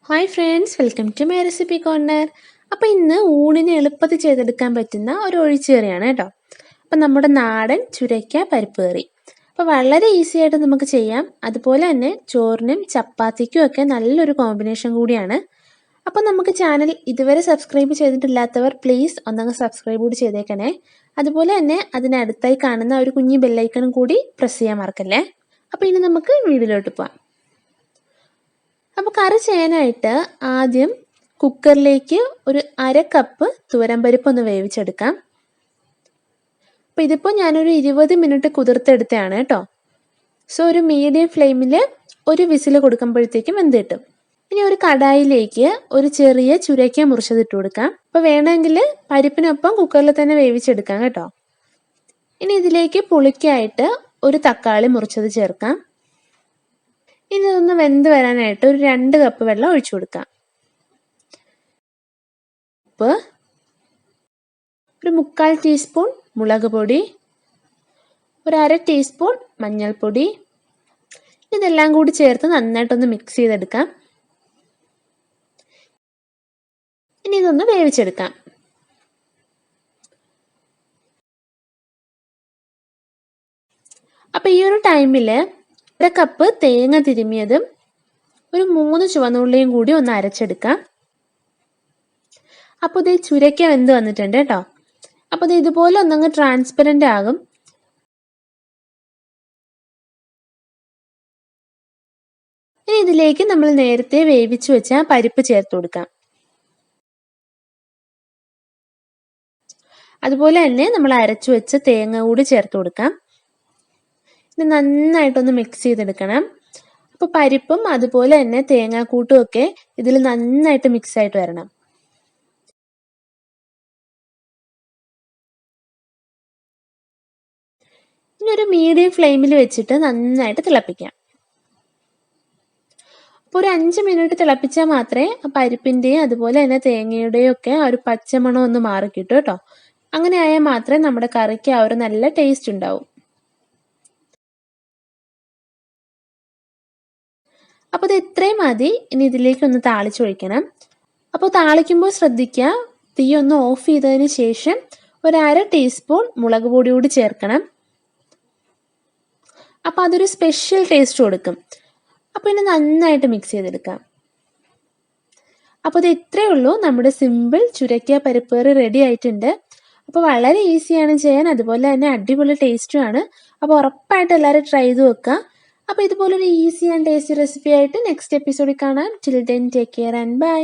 Hi friends, welcome to my recipe corner. അപ്പോൾ ഇന്ന് ഊണിന് എളുപ്പത്തിൽ ചെയ്തെടുക്കാൻ പറ്റുന്ന ഒരു ഒഴിച്ചുകറിയാണ് കേട്ടോ. അപ്പം നമ്മുടെ നാടൻ ചുരയ്ക്ക പരിപ്പ് കറി. അപ്പോൾ വളരെ ഈസി ആയിട്ട് നമുക്ക് ചെയ്യാം. അതുപോലെ തന്നെ ചോറിനും ചപ്പാത്തിക്കും ഒക്കെ നല്ലൊരു കോമ്പിനേഷൻ കൂടിയാണ്. അപ്പോൾ നമുക്ക് ചാനൽ ഇതുവരെ സബ്സ്ക്രൈബ് ചെയ്തിട്ടില്ലാത്തവർ പ്ലീസ് ഒന്നങ്ങ് സബ്സ്ക്രൈബ് കൂടി ചെയ്തേക്കണേ. അതുപോലെ തന്നെ അതിനടുത്തായി കാണുന്ന ഒരു കുഞ്ഞു ബെല്ലൈക്കണും കൂടി പ്രസ് ചെയ്യാൻ മറക്കല്ലേ. അപ്പോൾ ഇനി നമുക്ക് വീഡിയോയിലോട്ട് പോകാം. അപ്പോൾ കറി ചെയ്യാനായിട്ട് ആദ്യം കുക്കറിലേക്ക് ഒരു 1/2 കപ്പ് തുവരംപരിപ്പ് ഒന്ന് വേവിച്ചെടുക്കാം. അപ്പോൾ ഇതിപ്പോൾ ഞാനൊരു 20 മിനിറ്റ് കുതിർത്തെടുത്തതാണ് കേട്ടോ. സോ ഒരു മീഡിയം ഫ്ലെയിമിൽ ഒരു വിസിൽ കൊടുക്കുമ്പോഴത്തേക്കും വെന്ത് കിട്ടും. ഇനി ഒരു കടായിലേക്ക് ഒരു ചെറിയ ചുരയ്ക്ക മുറിച്ചതിട്ട് കൊടുക്കാം. അപ്പോൾ വേണമെങ്കിൽ പരിപ്പിനൊപ്പം കുക്കറിൽ തന്നെ വേവിച്ചെടുക്കാം കേട്ടോ. ഇനി ഇതിലേക്ക് പുളിക്കായിട്ട് ഒരു തക്കാളി മുറിച്ചത് ചേർക്കാം. ഇനി ഇതൊന്ന് വെന്ത് വരാനായിട്ട് ഒരു 2 കപ്പ് വെള്ളം ഒഴിച്ചു കൊടുക്കാം. ഉപ്പ്, ഒരു 1/4 ടീസ്പൂൺ മുളക് പൊടി, ഒരു 1/2 ടീസ്പൂൺ മഞ്ഞൾപ്പൊടി. ഇതെല്ലാം കൂടി ചേർത്ത് നന്നായിട്ടൊന്ന് മിക്സ് ചെയ്തെടുക്കാം. ഇനി ഇതൊന്ന് വേവിച്ചെടുക്കാം. അപ്പോൾ ഈ ഒരു ടൈമിൽ 1 കപ്പ് തേങ്ങ തിരുമിയതും ഒരു 3 ചുവന്നുള്ളിയും കൂടി ഒന്ന് അരച്ചെടുക്കാം. അപ്പോൾ ഇത് ചുരയ്ക്ക വെന്ത് വന്നിട്ടുണ്ട് കേട്ടോ. അപ്പോൾ ഇത് ഇതുപോലെ ഒന്നങ്ങ് ട്രാൻസ്പെറൻ്റ് ആകും. ഇനി ഇതിലേക്ക് നമ്മൾ നേരത്തെ വേവിച്ചു വെച്ച പരിപ്പ് ചേർത്ത് കൊടുക്കാം. അതുപോലെ തന്നെ നമ്മൾ അരച്ചു വെച്ച തേങ്ങ കൂടി ചേർത്ത് കൊടുക്കാം. ഇത് നന്നായിട്ടൊന്ന് മിക്സ് ചെയ്തെടുക്കണം. അപ്പോൾ പരിപ്പും അതുപോലെ തന്നെ തേങ്ങാക്കൂട്ടും ഒക്കെ ഇതിൽ നന്നായിട്ട് മിക്സ് ആയിട്ട് വരണം. ഇനി ഒരു മീഡിയം ഫ്ലെയിമിൽ വെച്ചിട്ട് നന്നായിട്ട് തിളപ്പിക്കാം. അപ്പോൾ ഒരു 5 മിനിറ്റ് തിളപ്പിച്ചാൽ മാത്രമേ ആ പരിപ്പിൻ്റെയും അതുപോലെ തന്നെ തേങ്ങയുടെയും ഒക്കെ ആ ഒരു പച്ചമണം ഒന്ന് മാറിക്കിട്ടും കേട്ടോ. അങ്ങനെ ആയാൽ മാത്രമേ നമ്മുടെ കറിക്ക് ആ ഒരു നല്ല ടേസ്റ്റ് ഉണ്ടാവും. അപ്പോൾ ഇത് ഇത്രയും മതി. ഇനി ഇതിലേക്ക് ഒന്ന് താളിച്ചൊഴിക്കണം. അപ്പോൾ താളിക്കുമ്പോൾ ശ്രദ്ധിക്കുക, തീ ഒന്ന് ഓഫ് ചെയ്തതിന് ശേഷം ഒരു 1/2 ടീസ്പൂൺ മുളക് പൊടി കൂടി ചേർക്കണം. അപ്പോൾ അതൊരു സ്പെഷ്യൽ ടേസ്റ്റ് കൊടുക്കും. അപ്പോൾ ഇനി നന്നായിട്ട് മിക്സ് ചെയ്തെടുക്കാം. അപ്പോൾ ഇത് ഇത്രയേ ഉള്ളൂ, നമ്മുടെ സിമ്പിൾ ചുരയ്ക്ക പരിപ്പ് കറി റെഡി ആയിട്ടുണ്ട്. അപ്പോൾ വളരെ ഈസിയാണ് ചെയ്യാൻ, അതുപോലെ തന്നെ അടിപൊളി ടേസ്റ്റുമാണ്. അപ്പോൾ ഉറപ്പായിട്ട് എല്ലാവരും ട്രൈ ചെയ്ത് വെക്കുക. അപ്പോൾ ഇതുപോലൊരു ഈസി ആൻഡ് ടേസ്റ്റി റെസിപ്പി ആയിട്ട് നെക്സ്റ്റ് എപ്പിസോഡിൽ കാണാം. Till then take care and by.